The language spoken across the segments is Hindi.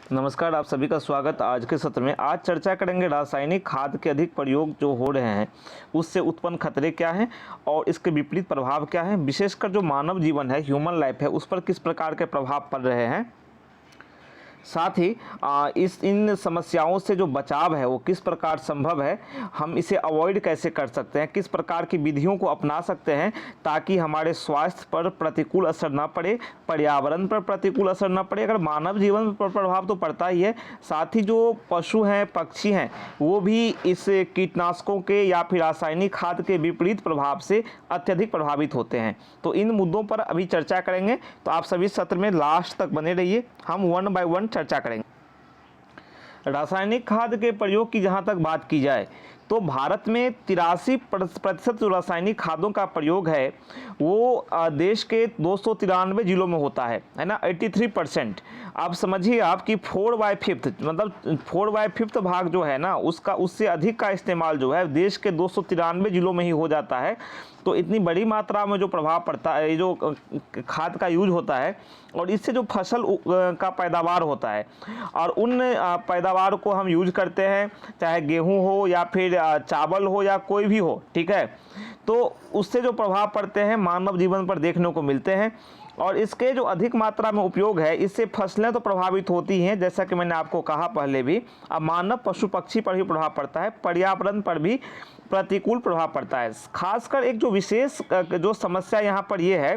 नमस्कार, आप सभी का स्वागत। आज के सत्र में आज चर्चा करेंगे रासायनिक खाद के अधिक प्रयोग जो हो रहे हैं उससे उत्पन्न खतरे क्या हैं और इसके विपरीत प्रभाव क्या हैं। विशेषकर जो मानव जीवन है, ह्यूमन लाइफ है, उस पर किस प्रकार के प्रभाव पड़ रहे हैं। साथ ही इन समस्याओं से जो बचाव है वो किस प्रकार संभव है, हम इसे अवॉइड कैसे कर सकते हैं, किस प्रकार की विधियों को अपना सकते हैं ताकि हमारे स्वास्थ्य पर प्रतिकूल असर ना पड़े, पर्यावरण पर प्रतिकूल असर ना पड़े। अगर मानव जीवन पर प्रभाव तो पड़ता ही है, साथ ही जो पशु हैं, पक्षी हैं, वो भी इस कीटनाशकों के या फिर रासायनिक खाद के विपरीत प्रभाव से अत्यधिक प्रभावित होते हैं। तो इन मुद्दों पर अभी चर्चा करेंगे, तो आप सभी सत्र में लास्ट तक बने रहिए, हम वन बाय वन चर्चा करेंगे। रासायनिक खाद के प्रयोग की जहां तक बात की जाए तो भारत में 83% जो रासायनिक खादों का प्रयोग है वो देश के 293 जिलों में होता है ना, 83%। आप समझिए आप कि 4/5 मतलब 4/5 भाग जो है ना उसका, उससे अधिक का इस्तेमाल जो है देश के 293 जिलों में ही हो जाता है। तो इतनी बड़ी मात्रा में जो प्रभाव पड़ता है, जो खाद का यूज होता है और इससे जो फसल का पैदावार होता है और उन पैदावार को हम यूज करते हैं, चाहे गेहूं हो या फिर चावल हो या कोई भी हो, ठीक है, तो उससे जो प्रभाव पड़ते हैं मानव जीवन पर देखने को मिलते हैं। और इसके जो अधिक मात्रा में उपयोग है इससे फसलें तो प्रभावित होती हैं, जैसा कि मैंने आपको कहा पहले भी। अब मानव पशु पक्षी पर भी प्रभाव पड़ता है, पर्यावरण पर भी प्रतिकूल प्रभाव पड़ता है। खासकर एक जो विशेष जो समस्या यहाँ पर ये है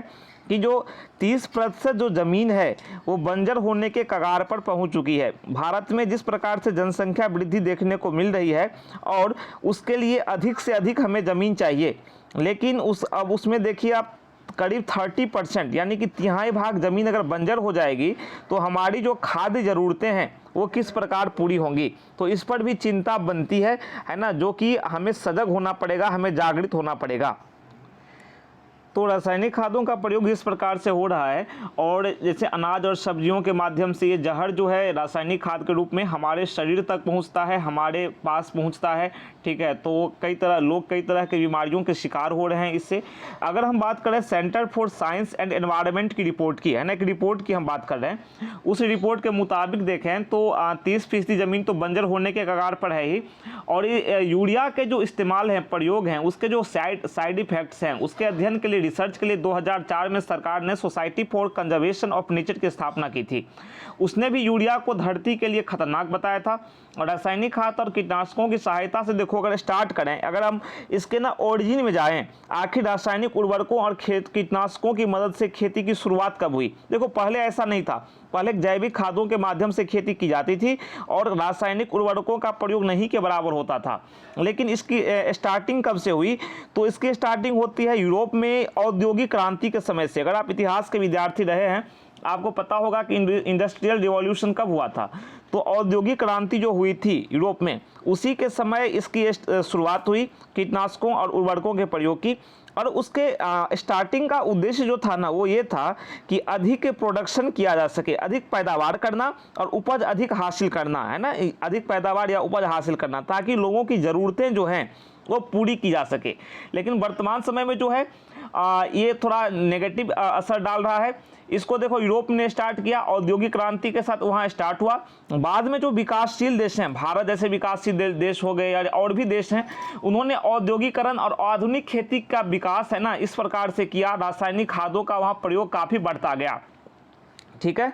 कि जो 30% जो ज़मीन है वो बंजर होने के कगार पर पहुंच चुकी है। भारत में जिस प्रकार से जनसंख्या वृद्धि देखने को मिल रही है और उसके लिए अधिक से अधिक हमें ज़मीन चाहिए, लेकिन अब उसमें देखिए आप करीब 30% यानी कि तिहाई भाग ज़मीन अगर बंजर हो जाएगी तो हमारी जो खाद्य ज़रूरतें हैं वो किस प्रकार पूरी होंगी। तो इस पर भी चिंता बनती है ना, जो कि हमें सजग होना पड़ेगा, हमें जागृत होना पड़ेगा। तो रासायनिक खादों का प्रयोग इस प्रकार से हो रहा है और जैसे अनाज और सब्जियों के माध्यम से ये जहर जो है रासायनिक खाद के रूप में हमारे शरीर तक पहुंचता है, हमारे पास पहुंचता है, ठीक है। तो कई तरह की बीमारियों के शिकार हो रहे हैं इससे। अगर हम बात करें centre for science and environment की रिपोर्ट की, है ना, एक रिपोर्ट की हम बात कर रहे हैं, उस रिपोर्ट के मुताबिक देखें तो 30% ज़मीन तो बंजर होने के कगार पर है ही। और यूरिया के जो इस्तेमाल हैं, प्रयोग हैं, उसके जो साइड इफेक्ट्स हैं, उसके अध्ययन के लिए, रिसर्च के लिए 2004 में सरकार ने society for conservation of nature की स्थापना की थी। उसने भी यूरिया को धरती के लिए खतरनाक बताया था। और रासायनिक खाद और कीटनाशकों की सहायता से देखो, अगर स्टार्ट करें, अगर हम इसके ना ओरिजिन में जाएं, आखिर रासायनिक उर्वरकों और कीटनाशकों की मदद से खेती की शुरुआत कब हुई। देखो पहले ऐसा नहीं था, पहले जैविक खादों के माध्यम से खेती की जाती थी और रासायनिक उर्वरकों का प्रयोग नहीं के बराबर होता था। लेकिन इसकी स्टार्टिंग कब से हुई, तो इसकी स्टार्टिंग होती है यूरोप में औद्योगिक क्रांति के समय से। अगर आप इतिहास के विद्यार्थी रहे हैं आपको पता होगा कि इंडस्ट्रियल रिवॉल्यूशन कब हुआ था। तो औद्योगिक क्रांति जो हुई थी यूरोप में, उसी के समय इसकी शुरुआत हुई कीटनाशकों और उर्वरकों के प्रयोग की। और उसके स्टार्टिंग का उद्देश्य जो था ना वो ये था कि अधिक प्रोडक्शन किया जा सके, अधिक पैदावार करना और उपज अधिक हासिल करना, है ना, अधिक पैदावार या उपज हासिल करना, ताकि लोगों की ज़रूरतें जो हैं वो पूरी की जा सके। लेकिन वर्तमान समय में जो है ये थोड़ा नेगेटिव असर डाल रहा है। इसको देखो यूरोप ने स्टार्ट किया, औद्योगिक क्रांति के साथ वहाँ स्टार्ट हुआ। बाद में जो विकासशील देश हैं, भारत जैसे विकासशील देश हो गए या और भी देश हैं, उन्होंने औद्योगिकरण और आधुनिक खेती का विकास है ना इस प्रकार से किया, रासायनिक खादों का वहाँ प्रयोग काफ़ी बढ़ता गया, ठीक है।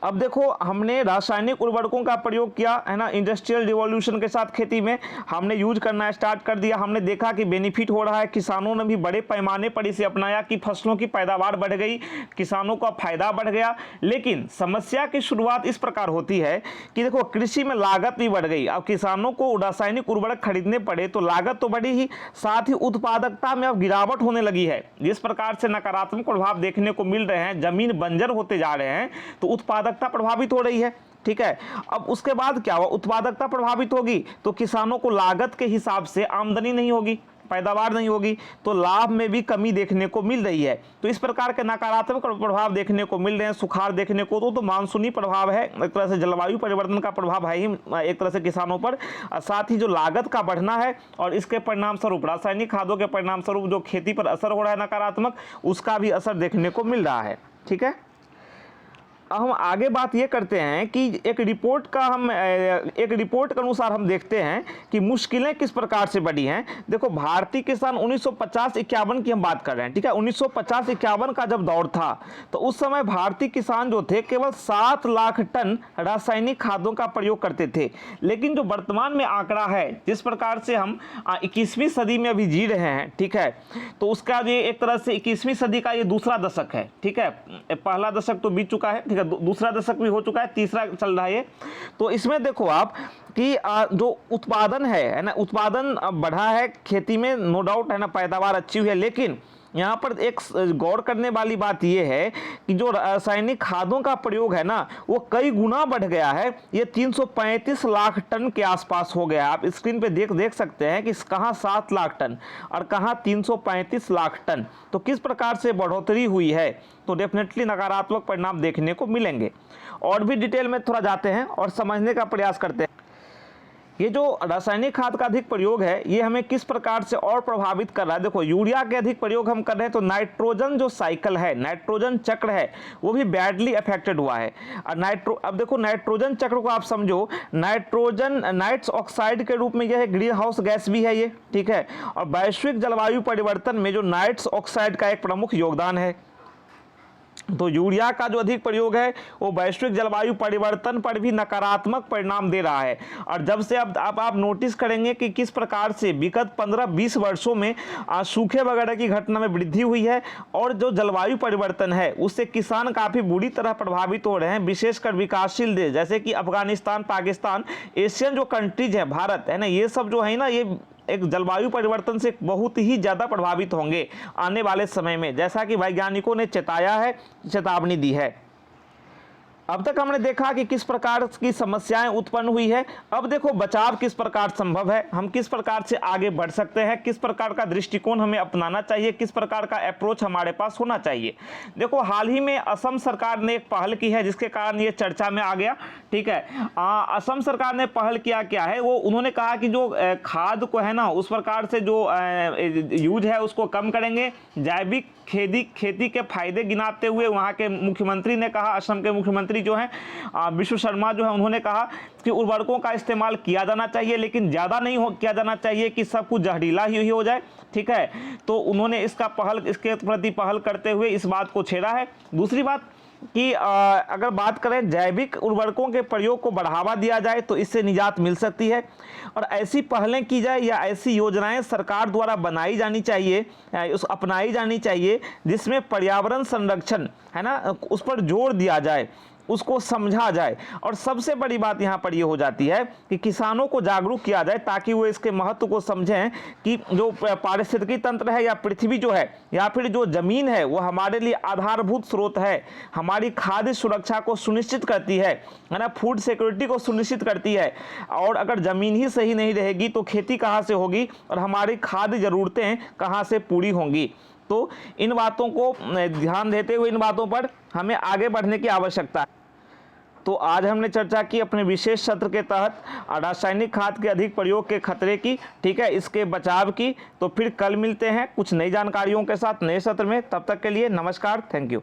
अब देखो हमने रासायनिक उर्वरकों का प्रयोग किया, है ना, इंडस्ट्रियल रिवॉल्यूशन के साथ खेती में हमने यूज करना स्टार्ट कर दिया। हमने देखा कि बेनिफिट हो रहा है, किसानों ने भी बड़े पैमाने पर इसे अपनाया कि फसलों की पैदावार बढ़ गई, किसानों का फायदा बढ़ गया। लेकिन समस्या की शुरुआत इस प्रकार होती है कि देखो कृषि में लागत भी बढ़ गई। अब किसानों को रासायनिक उर्वरक खरीदने पड़े तो लागत तो बढ़ी ही, साथ ही उत्पादकता में अब गिरावट होने लगी है। जिस प्रकार से नकारात्मक प्रभाव देखने को मिल रहे हैं, जमीन बंजर होते जा रहे हैं, तो उत्पादकता प्रभावित हो रही है, ठीक है। अब उसके बाद क्या हुआ, उत्पादकता प्रभावित होगी तो किसानों को लागत के हिसाब से आमदनी नहीं होगी, पैदावार नहीं होगी, तो लाभ में भी कमी देखने को मिल रही है। तो इस प्रकार के नकारात्मक प्रभाव देखने को मिल रहे हैं। सुखाड़ देखने को तो मानसूनी प्रभाव है, एक तरह से जलवायु परिवर्तन का प्रभाव है ही एक तरह से किसानों पर। साथ ही जो लागत का बढ़ना है और इसके परिणाम स्वरूप रासायनिक खादों के परिणाम स्वरूप जो खेती पर असर हो रहा है नकारात्मक, उसका भी असर देखने को मिल रहा है, ठीक है। हम आगे बात ये करते हैं कि एक रिपोर्ट के अनुसार हम देखते हैं कि मुश्किलें किस प्रकार से बढ़ी हैं। देखो, भारतीय किसान 1950-51 की हम बात कर रहे हैं, ठीक है। 1950-51 का जब दौर था तो उस समय भारतीय किसान जो थे केवल 7 लाख टन रासायनिक खादों का प्रयोग करते थे। लेकिन जो वर्तमान में आंकड़ा है, जिस प्रकार से हम 21वीं सदी में अभी जी रहे हैं, ठीक है, तो उसका ये एक तरह से 21वीं सदी का ये दूसरा दशक है, ठीक है। पहला दशक तो बीत चुका है, ठीक है, दूसरा दशक भी हो चुका है, तीसरा चल रहा है ये। तो इसमें देखो आप कि जो उत्पादन है ना, उत्पादन बढ़ा है खेती में, नो डाउट है ना, पैदावार अच्छी हुई है। लेकिन यहाँ पर एक गौर करने वाली बात यह है कि जो रासायनिक खादों का प्रयोग है ना, वो कई गुना बढ़ गया है। ये 335 लाख टन के आसपास हो गया। आप स्क्रीन पे देख सकते हैं कि कहाँ 7 लाख टन और कहाँ 335 लाख टन। तो किस प्रकार से बढ़ोतरी हुई है, तो डेफिनेटली नकारात्मक परिणाम देखने को मिलेंगे। और भी डिटेल में थोड़ा जाते हैं और समझने का प्रयास करते हैं। ये जो रासायनिक खाद का अधिक प्रयोग है, ये हमें किस प्रकार से और प्रभावित कर रहा है। देखो, यूरिया के अधिक प्रयोग हम कर रहे हैं तो नाइट्रोजन जो साइकिल है, नाइट्रोजन चक्र है, वो भी बैडली अफेक्टेड हुआ है। और अब देखो, नाइट्रोजन चक्र को आप समझो, नाइट्रोजन नाइट्रस ऑक्साइड के रूप में यह ग्रीन हाउस गैस भी है ये, ठीक है। और वैश्विक जलवायु परिवर्तन में जो नाइट्रस ऑक्साइड का एक प्रमुख योगदान है। तो यूरिया का जो अधिक प्रयोग है वो वैश्विक जलवायु परिवर्तन पर भी नकारात्मक परिणाम दे रहा है। और जब से अब आप नोटिस करेंगे कि किस प्रकार से विगत 15-20 वर्षों में सूखे वगैरह की घटना में वृद्धि हुई है और जो जलवायु परिवर्तन है उससे किसान काफ़ी बुरी तरह प्रभावित हो रहे हैं। विशेषकर विकासशील देश जैसे कि अफगानिस्तान, पाकिस्तान, एशियन जो कंट्रीज है, भारत है ना, ये सब जो है ना, ये एक जलवायु परिवर्तन से बहुत ही ज़्यादा प्रभावित होंगे आने वाले समय में, जैसा कि वैज्ञानिकों ने चेताया है, चेतावनी दी है। अब तक हमने देखा कि किस प्रकार की समस्याएं उत्पन्न हुई है। अब देखो, बचाव किस प्रकार संभव है, हम किस प्रकार से आगे बढ़ सकते हैं, किस प्रकार का दृष्टिकोण हमें अपनाना चाहिए, किस प्रकार का अप्रोच हमारे पास होना चाहिए। देखो, हाल ही में असम सरकार ने एक पहल की है जिसके कारण ये चर्चा में आ गया, ठीक है। असम सरकार ने पहल किया क्या है, वो उन्होंने कहा कि जो खाद को है ना, उस प्रकार से जो यूज है उसको कम करेंगे। जैविक खेती के फायदे गिनाते हुए वहाँ के मुख्यमंत्री ने कहा, असम के मुख्यमंत्री जो हैं विश्व शर्मा जो है, उन्होंने कहा कि उर्वरकों का इस्तेमाल किया जाना चाहिए, लेकिन ज़्यादा नहीं किया जाना चाहिए कि सब कुछ जहरीला ही हो जाए, ठीक है। तो उन्होंने इसके प्रति पहल करते हुए इस बात को छेड़ा है। दूसरी बात कि अगर बात करें जैविक उर्वरकों के प्रयोग को बढ़ावा दिया जाए तो इससे निजात मिल सकती है। और ऐसी पहलें की जाए या ऐसी योजनाएं सरकार द्वारा बनाई जानी चाहिए, अपनाई जानी चाहिए जिसमें पर्यावरण संरक्षण है ना, उस पर जोर दिया जाए, उसको समझा जाए। और सबसे बड़ी बात यहाँ पर ये हो जाती है कि किसानों को जागरूक किया जाए ताकि वो इसके महत्व को समझें कि जो पारिस्थितिकी तंत्र है या पृथ्वी जो है या फिर जो ज़मीन है वो हमारे लिए आधारभूत स्रोत है, हमारी खाद्य सुरक्षा को सुनिश्चित करती है ना, फूड सिक्योरिटी को सुनिश्चित करती है। और अगर ज़मीन ही सही नहीं रहेगी तो खेती कहाँ से होगी और हमारी खाद्य ज़रूरतें कहाँ से पूरी होंगी। तो इन बातों को ध्यान देते हुए इन बातों पर हमें आगे बढ़ने की आवश्यकता है। तो आज हमने चर्चा की अपने विशेष सत्र के तहत रासायनिक खाद के अधिक प्रयोग के खतरे की, ठीक है, इसके बचाव की। तो फिर कल मिलते हैं कुछ नई जानकारियों के साथ नए सत्र में। तब तक के लिए नमस्कार, थैंक यू।